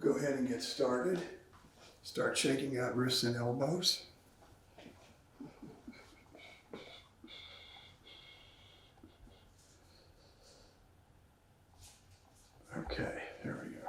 go ahead and get started. Start shaking out wrists and elbows. Okay, there we go.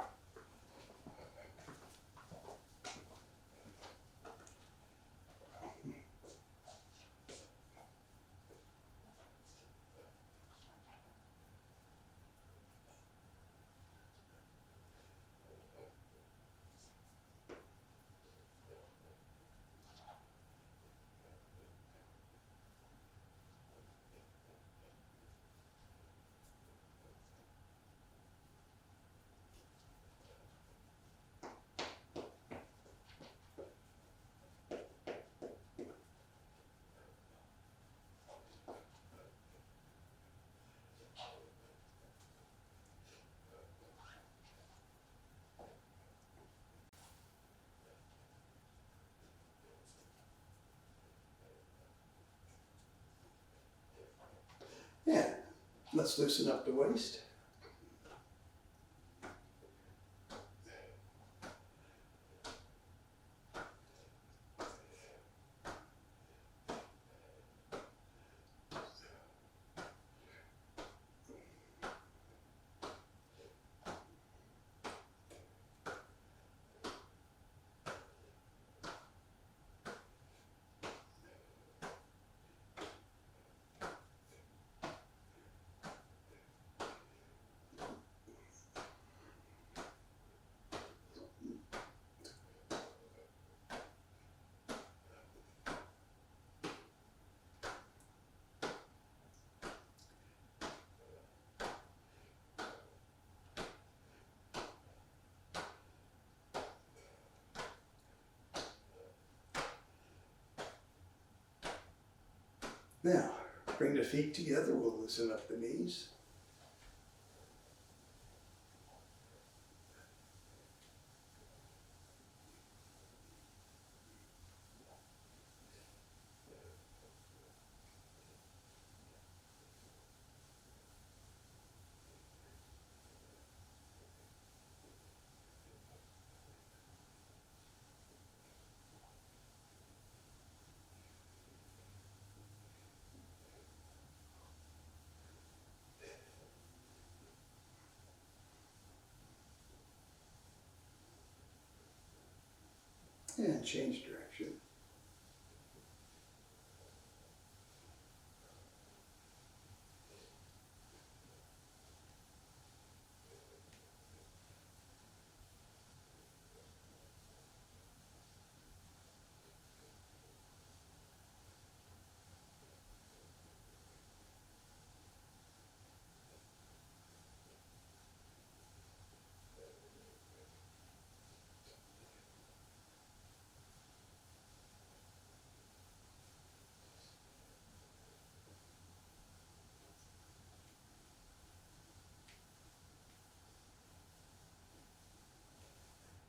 Yeah, let's loosen up the waist. Now, bring the feet together, we'll loosen up the knees. And change direction.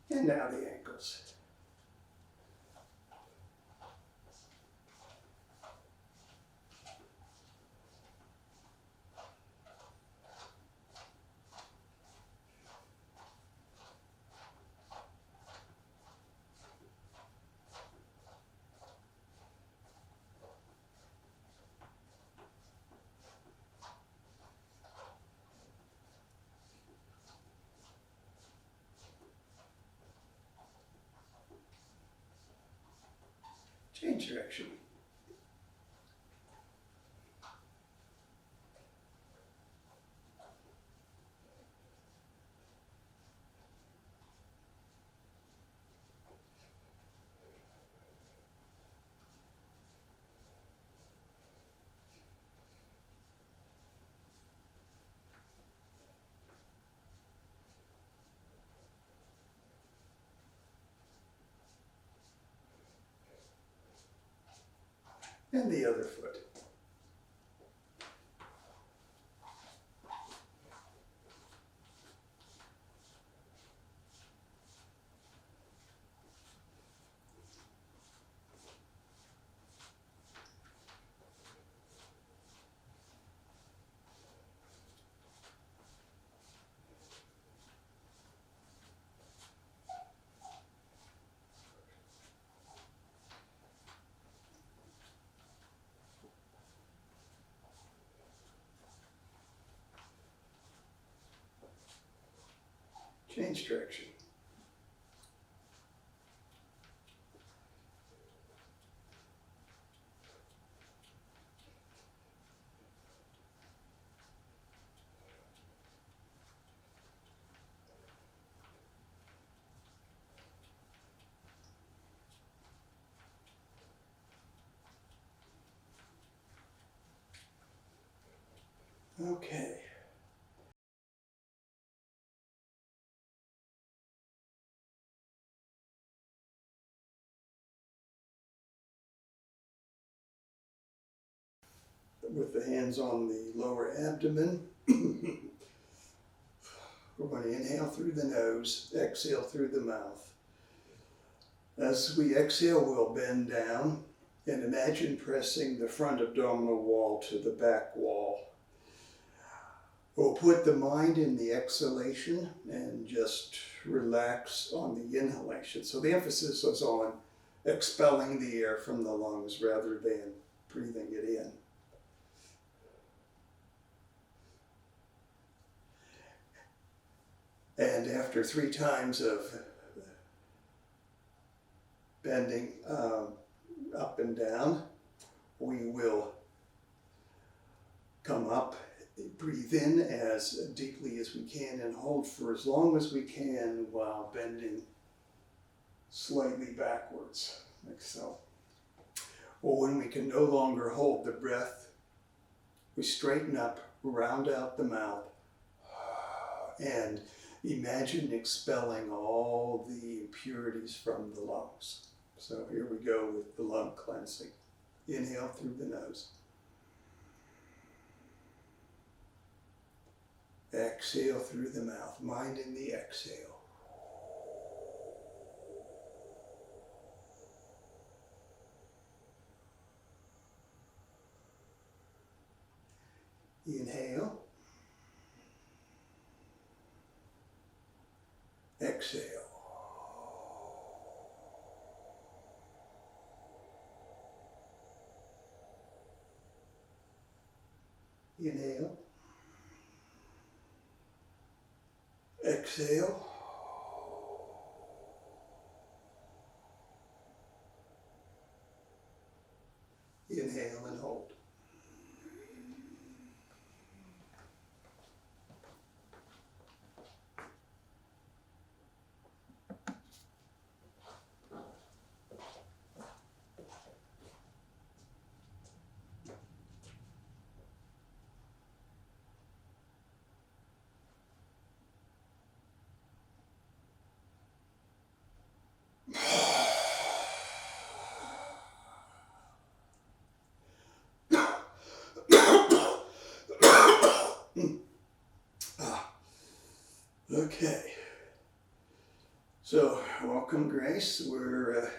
And now the ankles. Change direction. And the other foot. Change direction. Okay. With the hands on the lower abdomen, we're going to inhale through the nose, exhale through the mouth. As we exhale, we'll bend down and imagine pressing the front abdominal wall to the back wall. We'll put the mind in the exhalation and just relax on the inhalation. So the emphasis is on expelling the air from the lungs rather than breathing it in. And after 3 times of bending up and down, we will come up, breathe in as deeply as we can, and hold for as long as we can while bending slightly backwards, like so. Or when we can no longer hold the breath, we straighten up, round out the mouth, and imagine expelling all the impurities from the lungs. So here we go with the lung cleansing. Inhale through the nose. Exhale through the mouth. Mind in the exhale. Inhale. Exhale. Inhale. Exhale. Inhale and hold. Okay, so welcome Grace. We're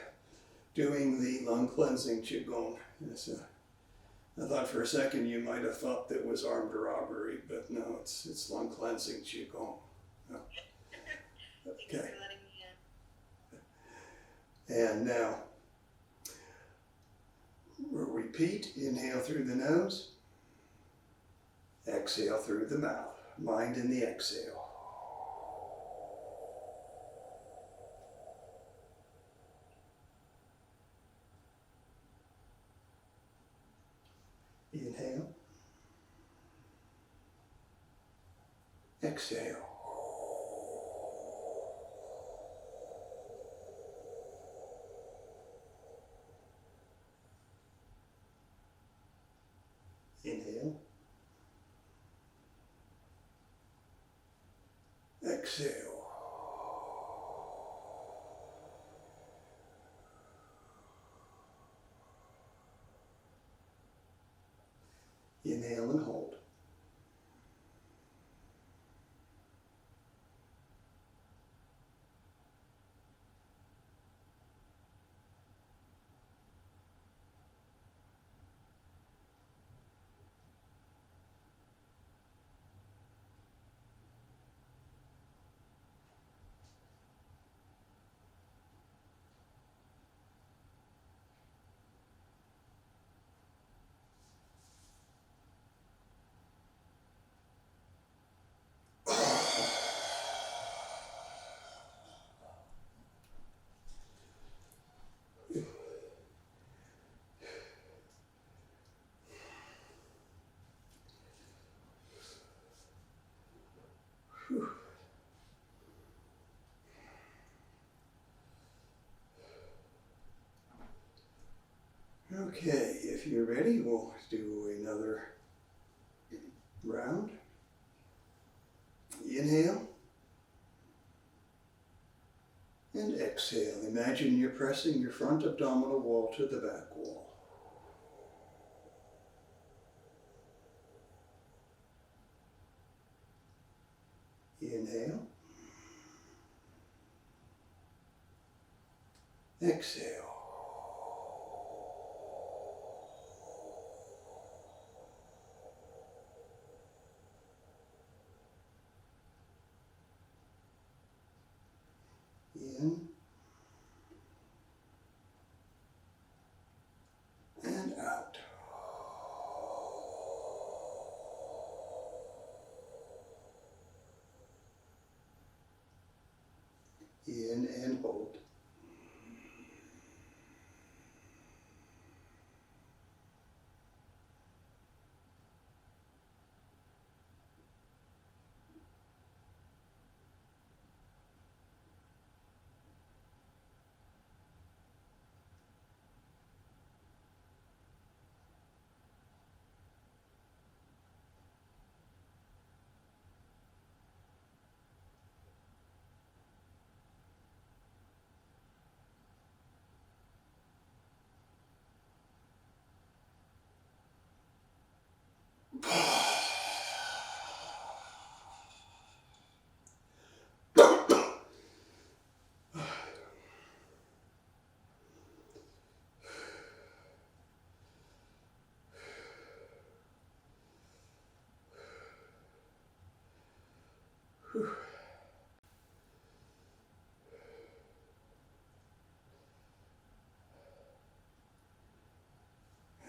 doing the lung cleansing Qigong. I thought for a second you might have thought that was armed robbery, but no, it's lung cleansing Qigong. No. Okay. And now, we'll repeat. Inhale through the nose. Exhale through the mouth. Mind in the exhale. Inhale. Exhale. Inhale. Exhale. Inhale and hold. Okay, if you're ready, we'll do another round. Inhale and exhale. Imagine you're pressing your front abdominal wall to the back wall. Inhale. Exhale. In and out. In and hold.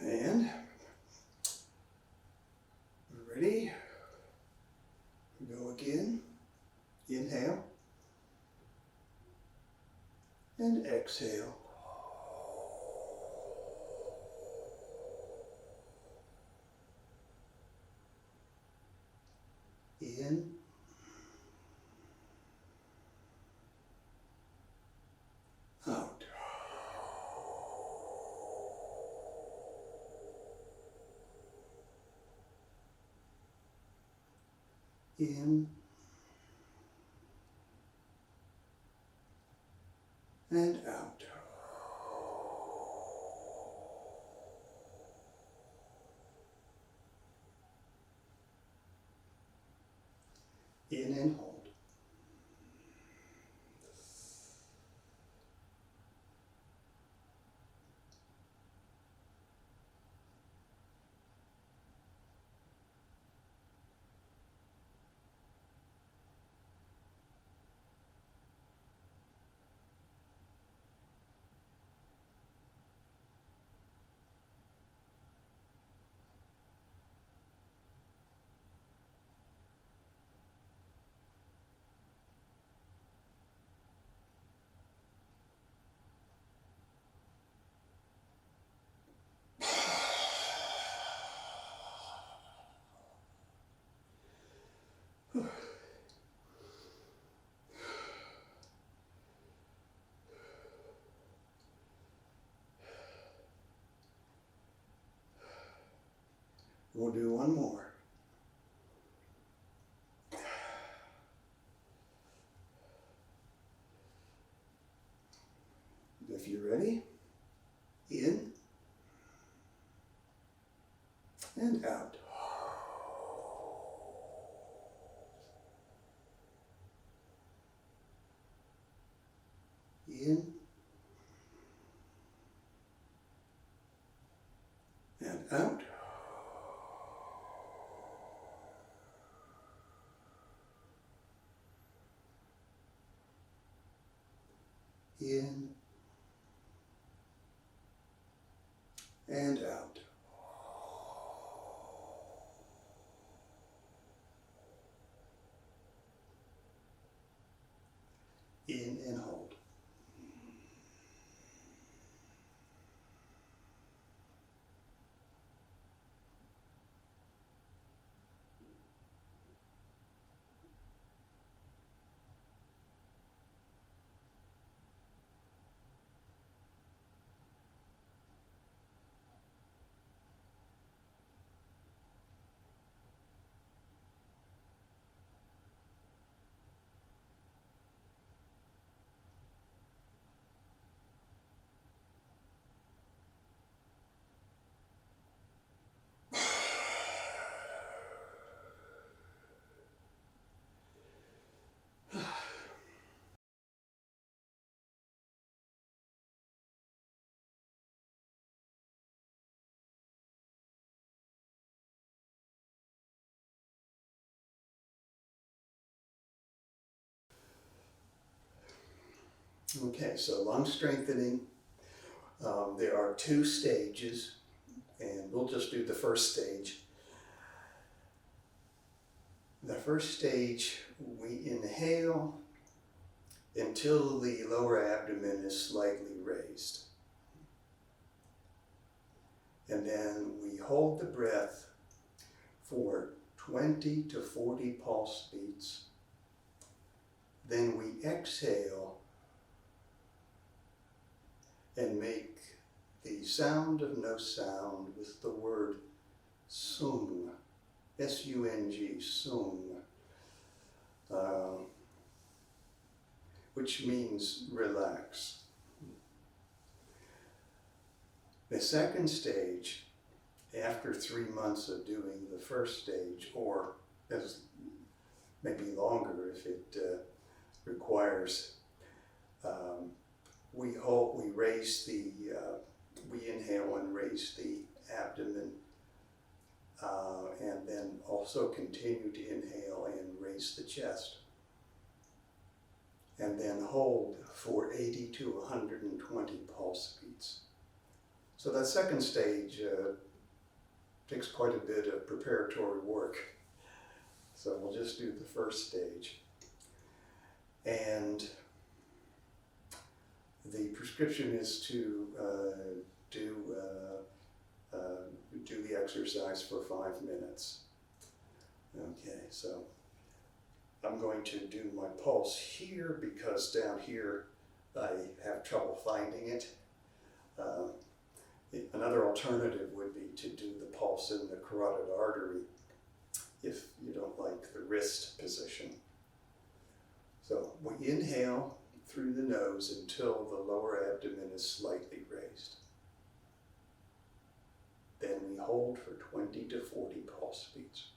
And ready? Go again. Inhale and exhale. In out. In and out. In and hold. We'll do one more. If you're ready, in and out. In and out. In and out. In and hold. Okay, so lung strengthening. There are 2 stages, and we'll just do the first stage. The first stage, we inhale until the lower abdomen is slightly raised. And then we hold the breath for 20 to 40 pulse beats. Then we exhale and make the sound of no sound with the word sung, S-U-N-G, sung, which means relax. The second stage, after 3 months of doing the first stage, or as maybe longer if it requires, we inhale and raise the abdomen, and then also continue to inhale and raise the chest, and then hold for 80 to 120 pulse beats. So that second stage takes quite a bit of preparatory work. So we'll just do the first stage. And the prescription is to do the exercise for 5 minutes. Okay, so I'm going to do my pulse here because down here I have trouble finding it. Another alternative would be to do the pulse in the carotid artery if you don't like the wrist position. So we inhale through the nose until the lower abdomen is slightly raised. Then we hold for 20 to 40 pulse beats.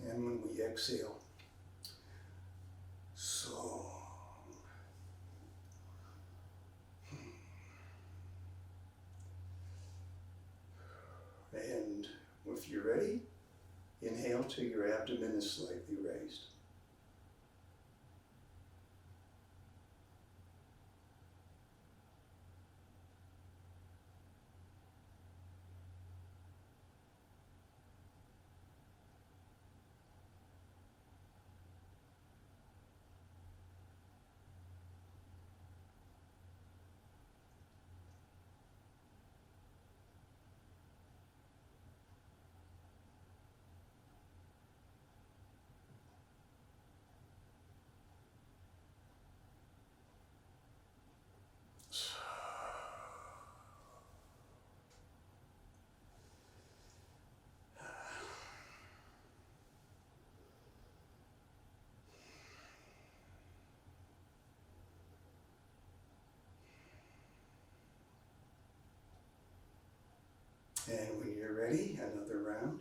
And when we exhale, so. And if you're ready, inhale till your abdomen is slightly raised. And when you're ready, another round.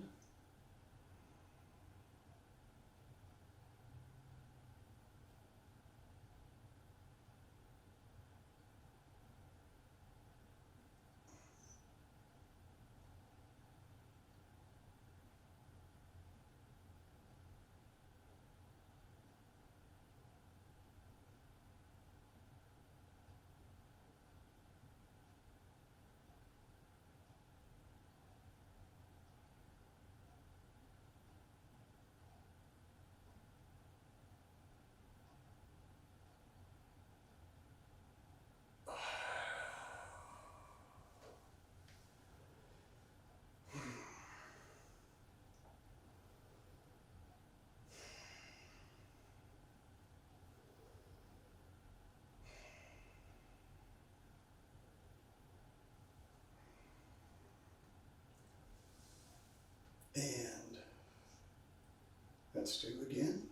Let's do again.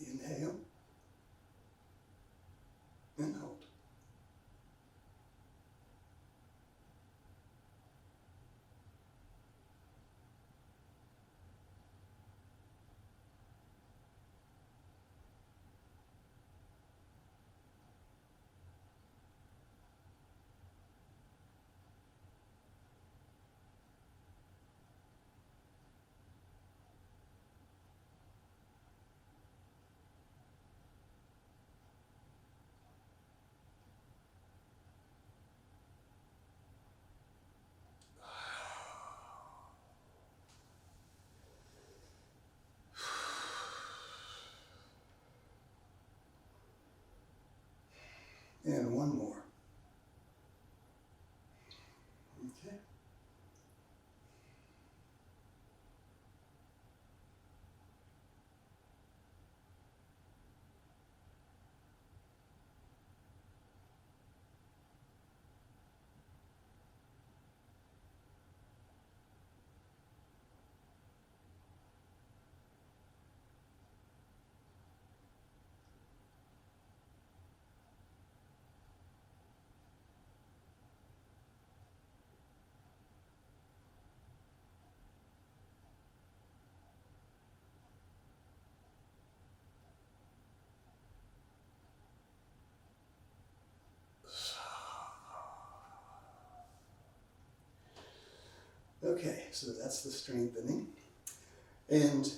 Inhale and hold. And one more. Okay. Okay, so that's the strengthening. And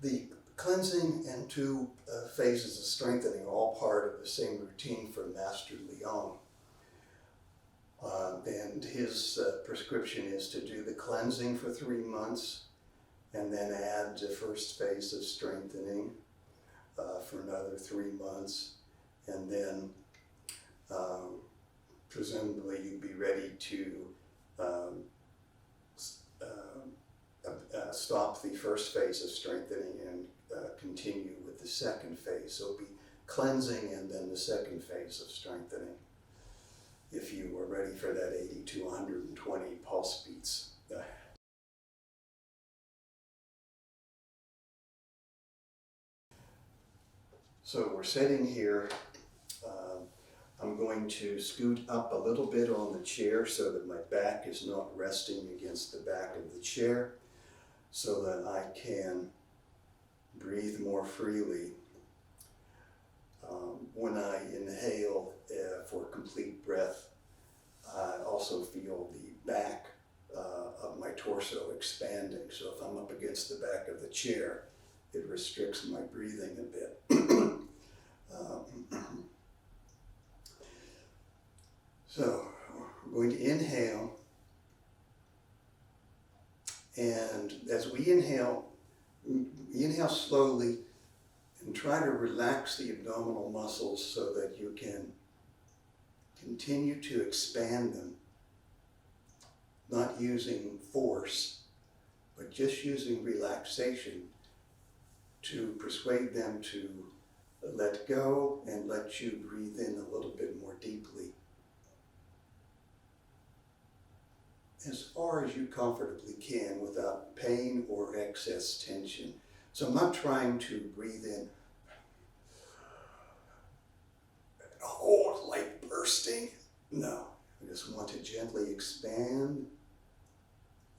the cleansing and two phases of strengthening are all part of the same routine from Master Leong. And his prescription is to do the cleansing for 3 months and then add the first phase of strengthening for another 3 months. And then presumably you'd be ready to stop the first phase of strengthening and continue with the second phase. So it'll be cleansing and then the second phase of strengthening, if you were ready for that 80 to 120 pulse beats. So we're sitting here. I'm going to scoot up a little bit on the chair so that my back is not resting against the back of the chair, so that I can breathe more freely. When I inhale for complete breath, I also feel the back of my torso expanding. So if I'm up against the back of the chair, it restricts my breathing a bit. So we're going to inhale, and as we inhale slowly and try to relax the abdominal muscles so that you can continue to expand them, not using force, but just using relaxation to persuade them to let go and let you breathe in a little bit more deeply, as far as you comfortably can without pain or excess tension. So I'm not trying to breathe in, hold like bursting. No, I just want to gently expand,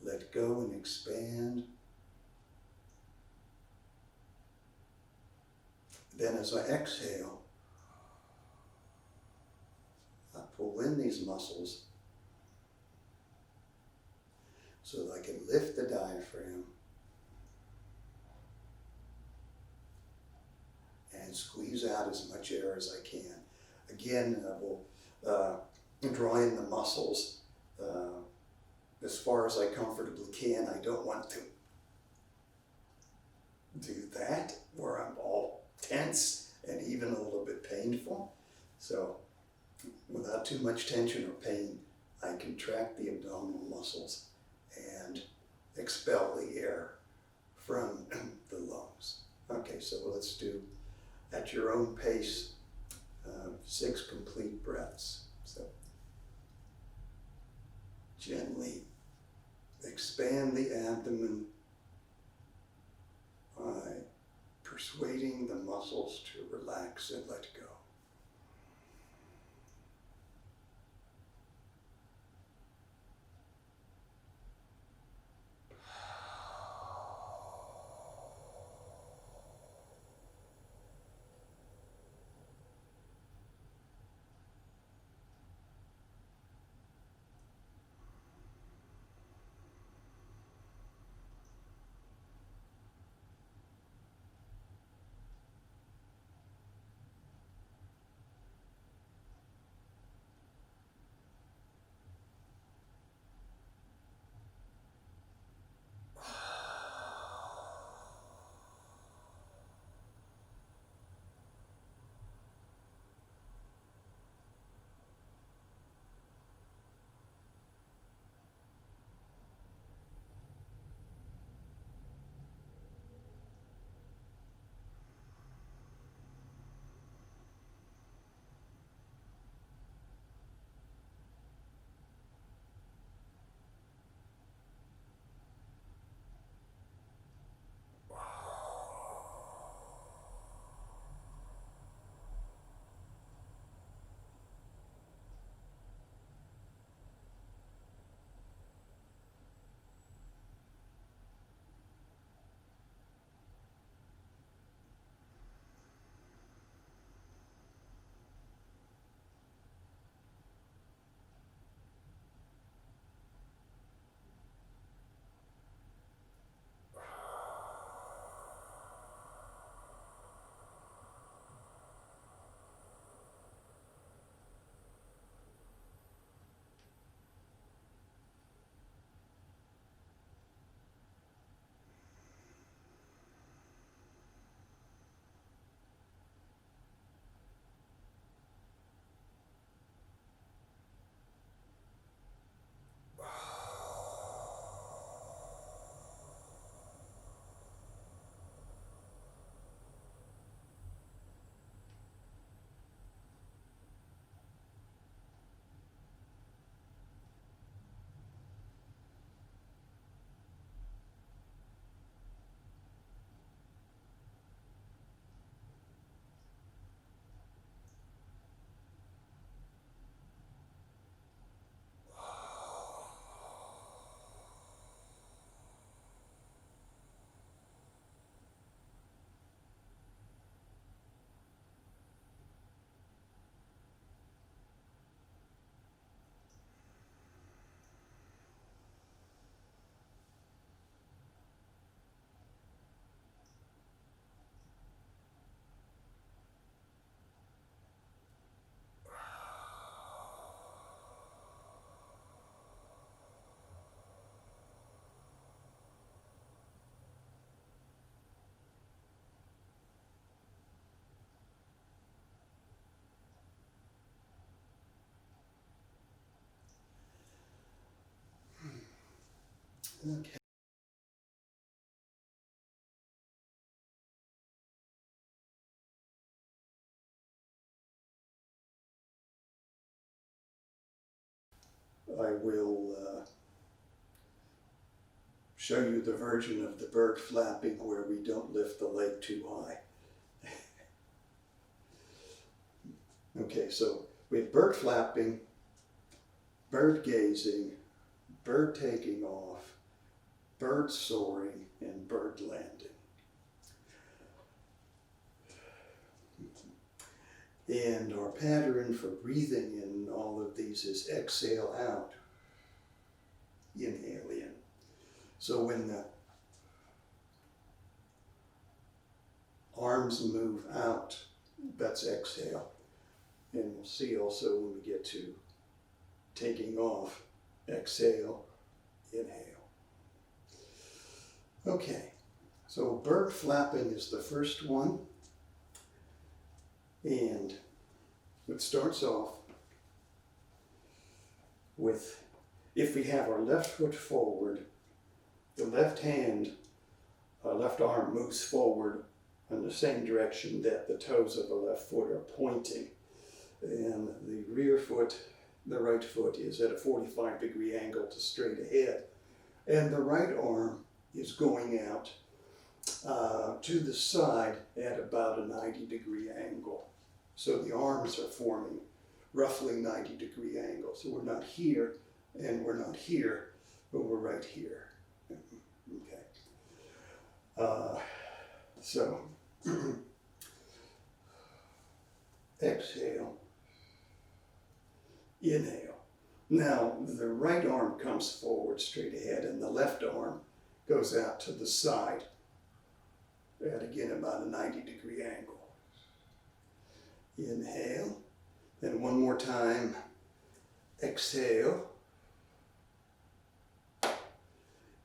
let go and expand. Then as I exhale, I pull in these muscles so that I can lift the diaphragm and squeeze out as much air as I can. Again, I will draw in the muscles as far as I comfortably can. I don't want to do that where I'm all tense and even a little bit painful. So without too much tension or pain, I contract the abdominal muscles and expel the air from the lungs. Okay, so let's do, at your own pace, 6 complete breaths. So gently expand the abdomen persuading the muscles to relax and let go. Okay. I will show you the version of the bird flapping where we don't lift the leg too high. Okay, so we have bird flapping, bird gazing, bird taking off, bird soaring, and bird landing. And our pattern for breathing in all of these is exhale out, inhale in. So when the arms move out, that's exhale. And we'll see also when we get to taking off, exhale, inhale. Okay, so bird flapping is the first one. And it starts off with, if we have our left foot forward, the left hand, left arm moves forward in the same direction that the toes of the left foot are pointing. And the rear foot, the right foot, is at a 45-degree angle to straight ahead. And the right arm is going out to the side at about a 90-degree angle. So the arms are forming roughly 90-degree angle. So we're not here and we're not here, but we're right here. Okay. So exhale, inhale. Now the right arm comes forward straight ahead and the left arm goes out to the side at again about a 90-degree angle. Inhale, then one more time, exhale,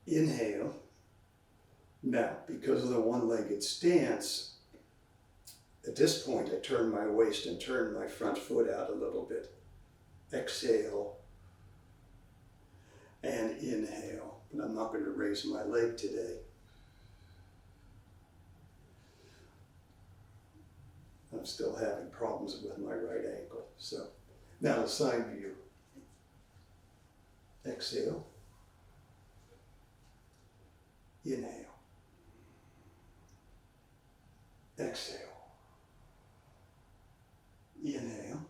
inhale. Now, because of the one-legged stance, at this point I turn my waist and turn my front foot out a little bit. Exhale and inhale. But I'm not going to raise my leg today. I'm still having problems with my right ankle. So now the side view. Exhale. Inhale. Exhale. Inhale.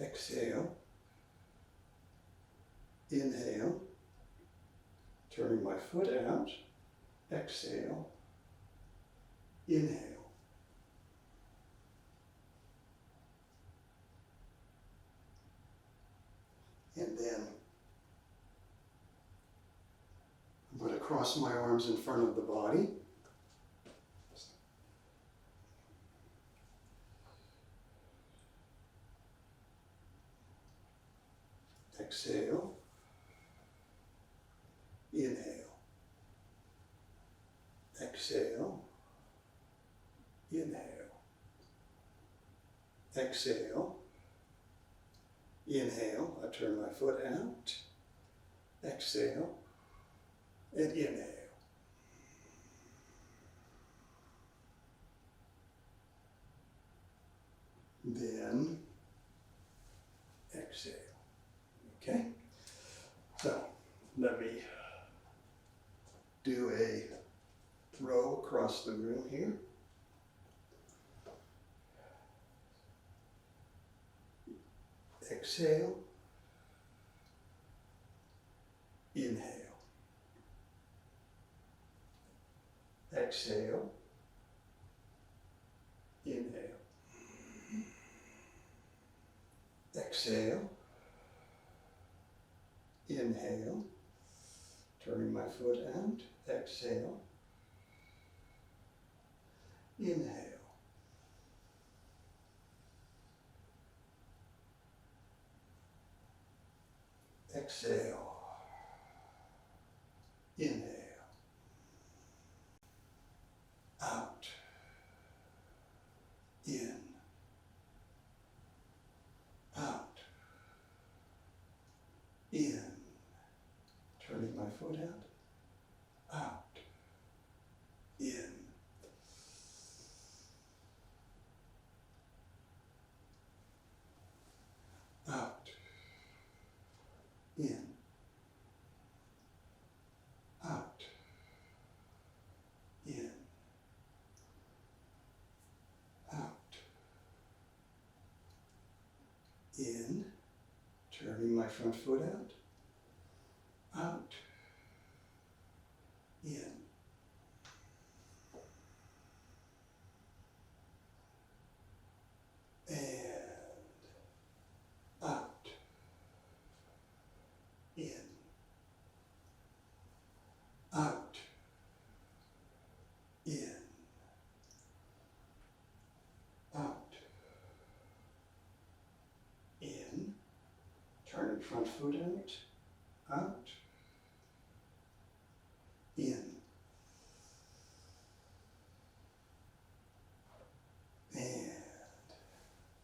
Exhale. Inhale. Turning my foot out. Exhale. Inhale. And then I'm going to cross my arms in front of the body. Exhale. Inhale. Exhale. Inhale. Exhale. Inhale. I turn my foot out. Exhale. And inhale. Then exhale. Okay? So let me do a row across the room here. Exhale. Inhale. Exhale. Inhale. Exhale. Inhale. Turning my foot out. Exhale. Inhale. Exhale. Inhale. Out. In. Out. In. Turning my foot out. Out. In. Out. In. Out. In. Out. In. Turning my front foot out. Out. In. And out. In. Out. In. Out. In. Turning front foot out. Out. In. And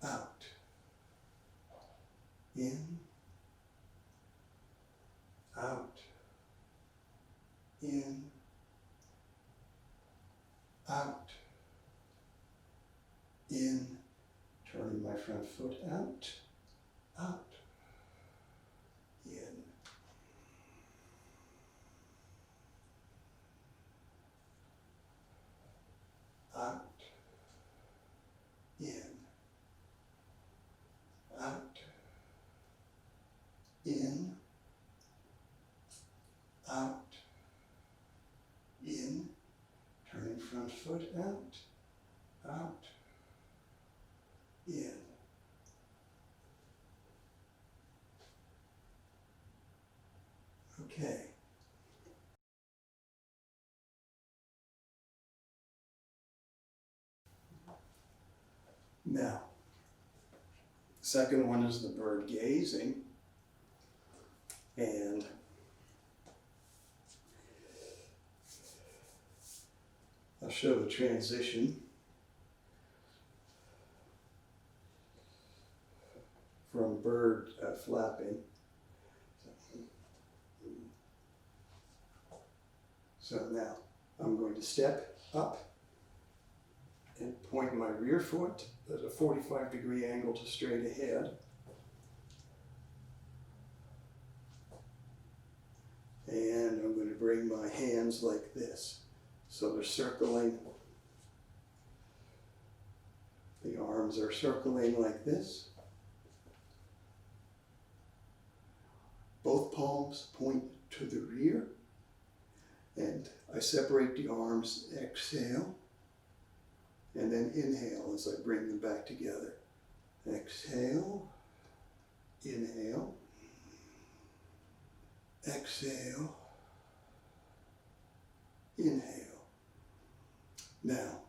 out. In. Out. In. Out. In. Turning my front foot out. Out. In. foot out, out, in. Okay. Now, the second one is the bird gazing. And I'll show the transition from bird flapping. So now I'm going to step up and point my rear foot at a 45-degree angle to straight ahead. And I'm going to bring my hands like this. So they're circling. The arms are circling like this. Both palms point to the rear. And I separate the arms, exhale, and then inhale as I bring them back together. Exhale, inhale, exhale, inhale. Now,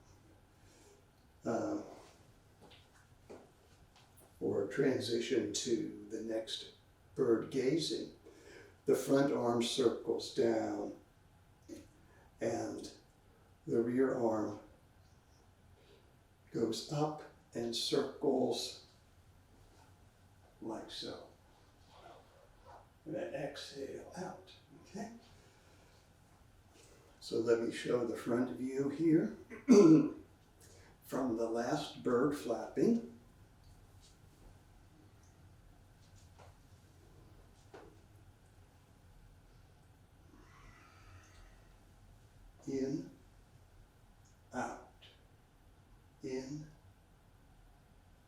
for a transition to the next bird gazing, the front arm circles down and the rear arm goes up and circles like so. And then exhale out, okay? So let me show the front view here from the last bird flapping. In, out, in,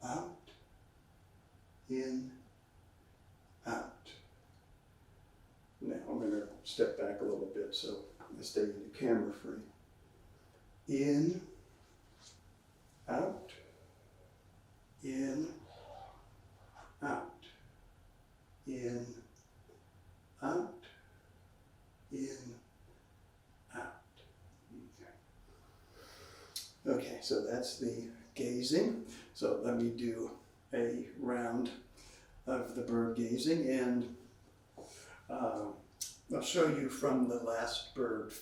out, in, out. Now I'm going to step back a little bit so I stay in the camera frame. In, out, in, out, in, out, in, out. Okay, so that's the gazing. So let me do a round of the bird gazing, and I'll show you from the last bird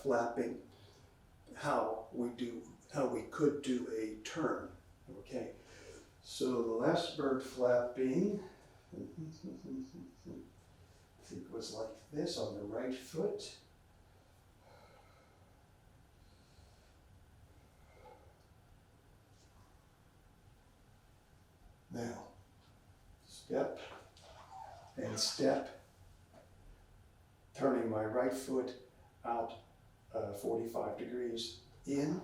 flapping how we could do a turn. Okay, so the last bird flapping, I think it was like this on the right foot. Now, step and step, turning my right foot out 45 degrees, in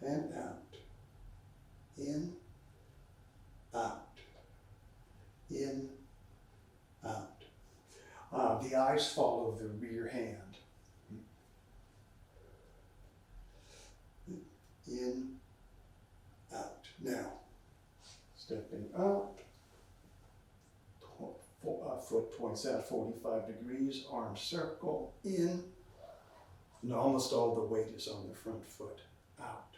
and out, in, out, in, out. The eyes follow the rear hand. In, out. Now, stepping up, foot points out 45 degrees, arms circle, in, and almost all the weight is on the front foot, out,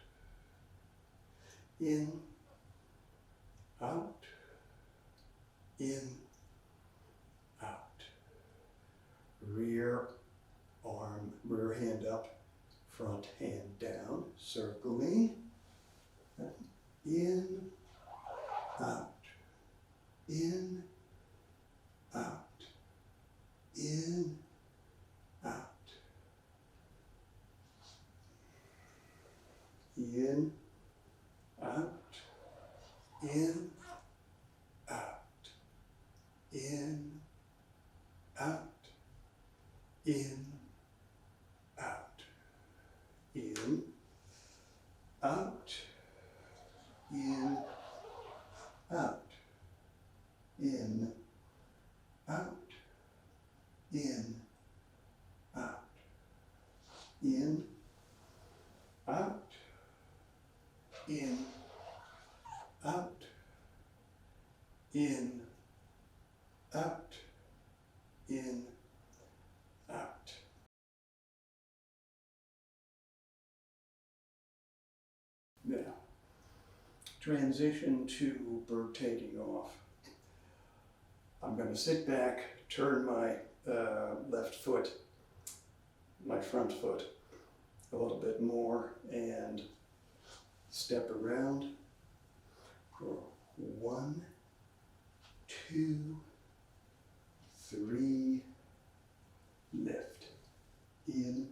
in, out, in, out. Rear arm, rear hand up, front hand down, circling, in, out, in, out, in, out, in, out, in, out, in, out, in, out, in, out, in, out, in, out, in, out, in, out, in, out. Now, transition to bird taking off. I'm going to sit back, turn my left foot, my front foot, a little bit more, and step around for 1, 2, 3, lift, in,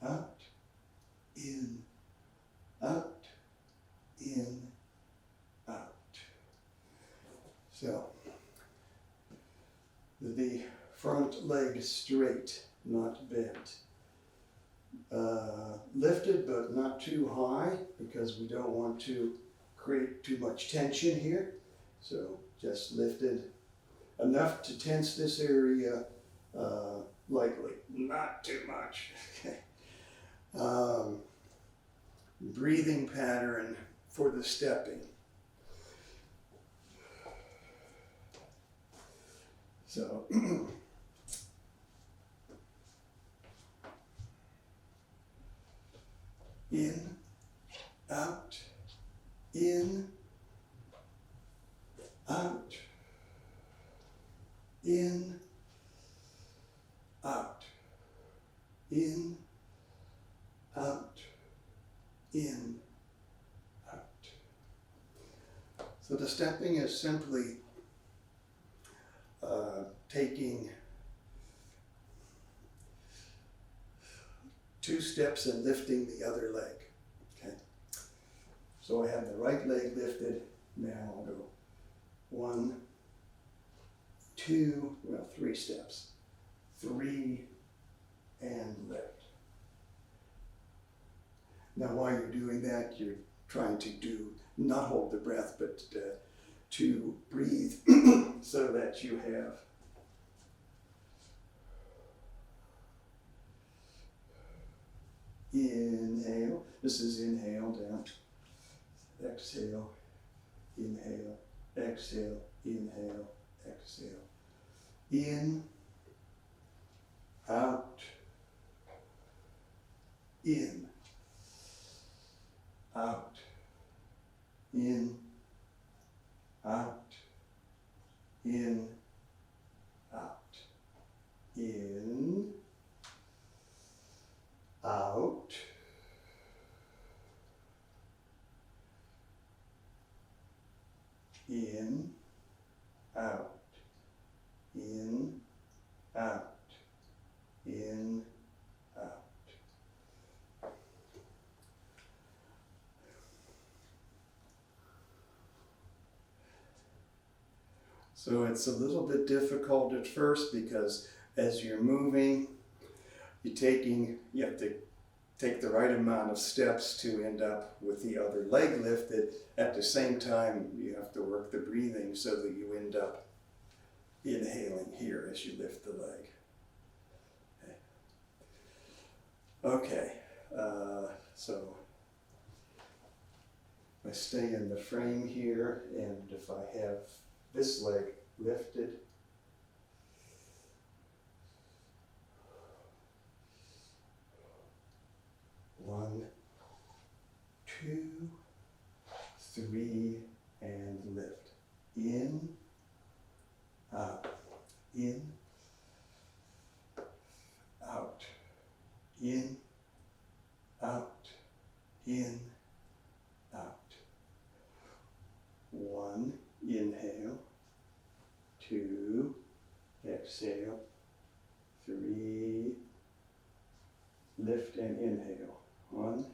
out, in, out, in, out. So, the front leg straight, not bent. Lifted but not too high because we don't want to create too much tension here. So just lifted enough to tense this area lightly, not too much. Okay. Breathing pattern for the stepping. So in, out, in, out, in, out, in, out, in, out. So the stepping is simply taking 2 steps and lifting the other leg. Okay. So I have the right leg lifted. Now I'll go 1, 2, well, 3 steps. 3 and lift. Now while you're doing that, you're trying to not hold the breath, but to breathe so that you have inhale. This is inhale down. Exhale, inhale, exhale, inhale, exhale. In, out, in, out, in, out, in, out, in, out, in, out, in, out, in, out. So it's a little bit difficult at first because as you're moving, you have to take the right amount of steps to end up with the other leg lifted. At the same time, you have to work the breathing so that you end up inhaling here as you lift the leg. Okay, so I stay in the frame here, and if I have this leg lifted, one, 2, 3, and lift. In, out, in, out, in, out, in, out. 1, inhale, 2, exhale, 3, lift and inhale. 1,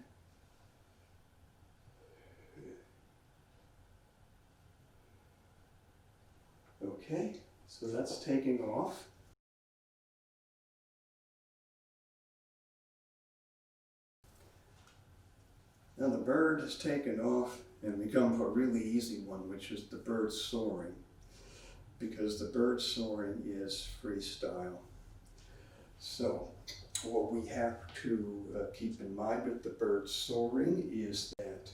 okay, so that's taking off. Now the bird has taken off, and we come to a really easy one, which is the bird soaring, because the bird soaring is freestyle. So what we have to keep in mind with the bird soaring is that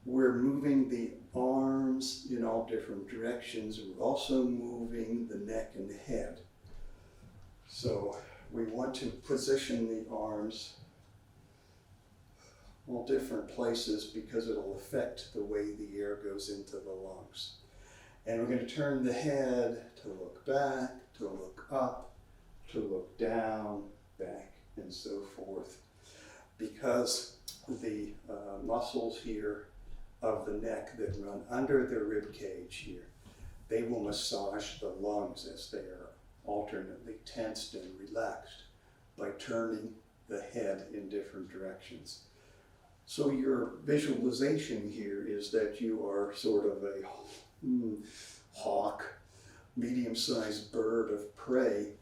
we're moving the arms in all different directions. We're also moving the neck and the head. So we want to position the arms all different places because it'll affect the way the air goes into the lungs. And we're going to turn the head to look back, to look up, to look down, back, and so forth. Because the muscles here of the neck that run under the rib cage here, they will massage the lungs as they are alternately tensed and relaxed by turning the head in different directions. So your visualization here is that you are sort of a hawk, medium-sized bird of prey,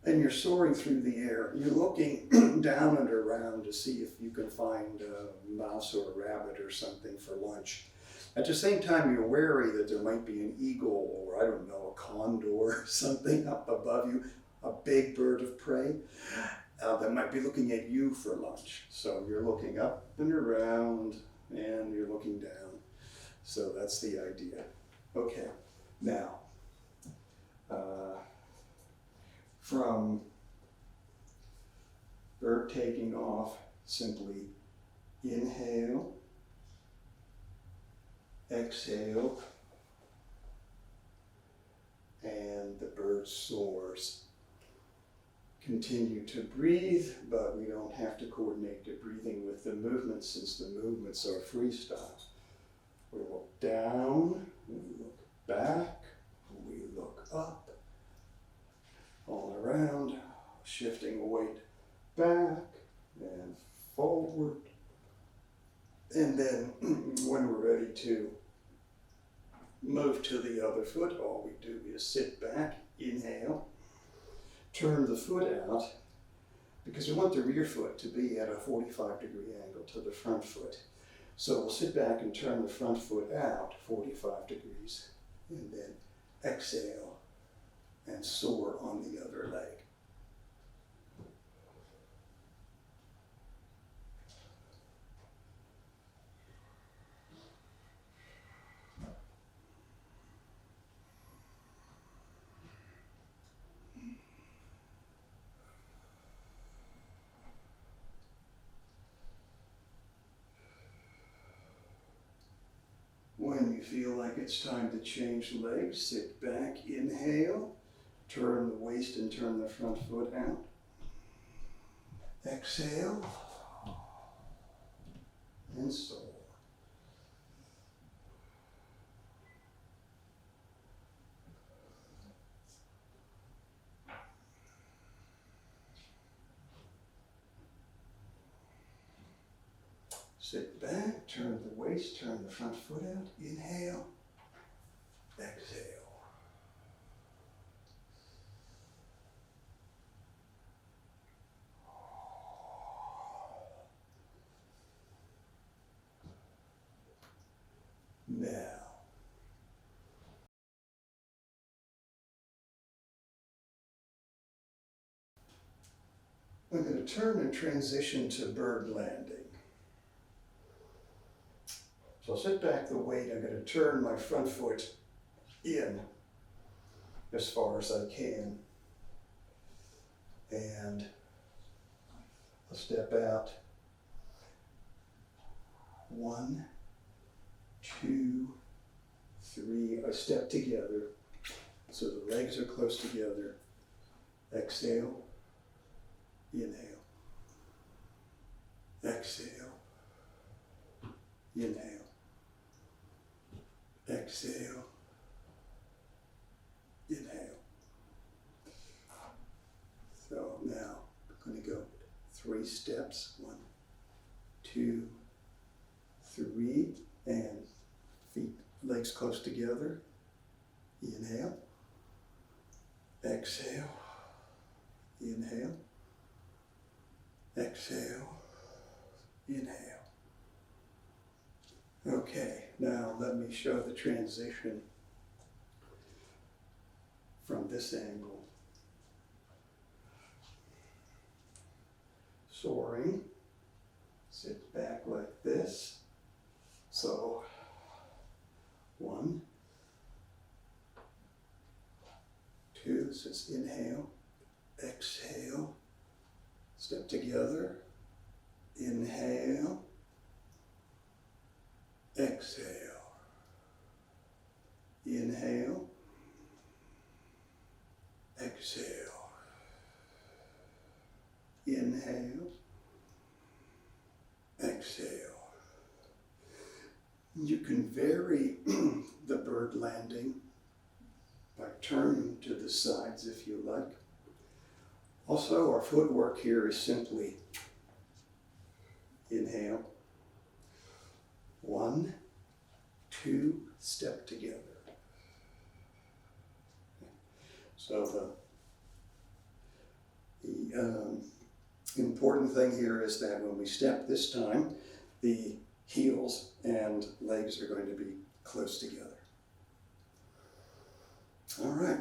and you're soaring through the air. You're looking down and around to see if you can find a mouse or a rabbit or something for lunch. At the same time, you're wary that there might be an eagle or, I don't know, a condor or something up above you, a big bird of prey that might be looking at you for lunch. So you're looking up and around and you're looking down. So that's the idea. Okay, now, from bird taking off, simply inhale, exhale, and the bird soars. Continue to breathe, but we don't have to coordinate the breathing with the movements since the movements are freestyle. We look down, we look back, we look up, all around, shifting weight back and forward. And then when we're ready to move to the other foot, all we do is sit back, inhale, turn the foot out, because we want the rear foot to be at a 45-degree angle to the front foot. So we'll sit back and turn the front foot out 45 degrees, and then exhale and soar on the other leg. When you feel like it's time to change legs, sit back, inhale, turn the waist and turn the front foot out. Exhale, and soar. Sit back, turn the waist, turn the front foot out. Inhale, exhale. Now, I'm going to turn and transition to bird landing. So I'll sit back the weight. I'm going to turn my front foot in as far as I can. And I'll step out. 1, 2, 3. I step together so the legs are close together. Exhale, inhale. Exhale, inhale. Exhale, inhale. So now I'm going to go 3 steps. 1, 2, 3, and feet, legs close together. Inhale, exhale, inhale, exhale, inhale. Okay, now let me show the transition from this angle. Soaring, sit back like this, So 1, 2, so it's inhale, exhale, step together, inhale, exhale, inhale, exhale, inhale, exhale. You can vary the bird landing by turning to the sides if you like. Also, our footwork here is simply inhale, 1, 2, step together. So the important thing here is that when we step this time, the heels and legs are going to be close together. All right.